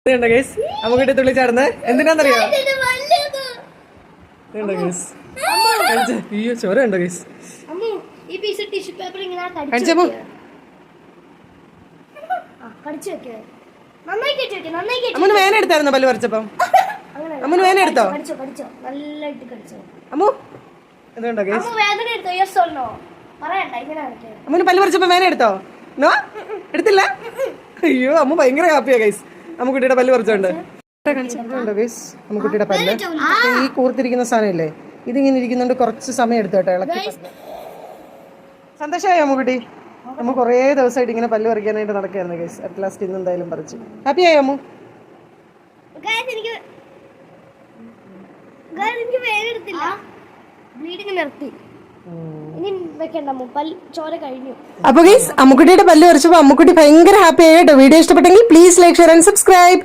അമ്മുക്കുട്ടി തുള്ളിച്ചാടുന്നത് എന്തിനാന്നറിയോ? അയ്യോ ചോര ഉണ്ടോ ഗൈസ്? അമ്മന് വേന എടുത്തായിരുന്നോ പല്ല് പറിച്ചപ്പം? അമ്മന് വേന എടുത്തോ? അമ്മു എന്തുണ്ടോ ഗൈസ്? അമ്മന് പല്ല് പറിച്ചപ്പോ വേന എടുത്തോ? നോ എടുത്തില്ല. അയ്യോ അമ്മ ഭയങ്കര ഹാപ്പിയാ ഗൈസ് അമ്മുക്കുട്ടിയുടെ പല്ല് പറിച്ചോണ്ട്. ഗൈസ് അമ്മുക്കുട്ടിയുടെ പല്ല് ഈ കൂർത്തിരിക്കുന്ന സാധനം ഇല്ലേ, ഇതിങ്ങനെ ഇരിക്കുന്നുണ്ട്. കുറച്ച് സമയം എടുത്തു കേട്ടോ ഇളക്കി. സന്തോഷമായി അമ്മുക്കുട്ടി? അമ്മ കുറേ ദിവസമായിട്ട് ഇങ്ങനെ പല്ല് പറിക്കാനായിട്ട് നടക്കുകയായിരുന്നു ഗൈസ്. അറ്റ് ലാസ്റ്റ് ഇന്ന് എന്തായാലും പറിച്ചു. ഹാപ്പിയായി അമ്മു? അപ്പൊ ഗൈസ് അമ്മുക്കുട്ടിയുടെ പല്ല് പറിച്ചപ്പോ അമ്മുക്കുട്ടി ഭയങ്കര ഹാപ്പി ആയിട്ടോ. വീഡിയോ ഇഷ്ടപ്പെട്ടെങ്കിൽ please like share and subscribe.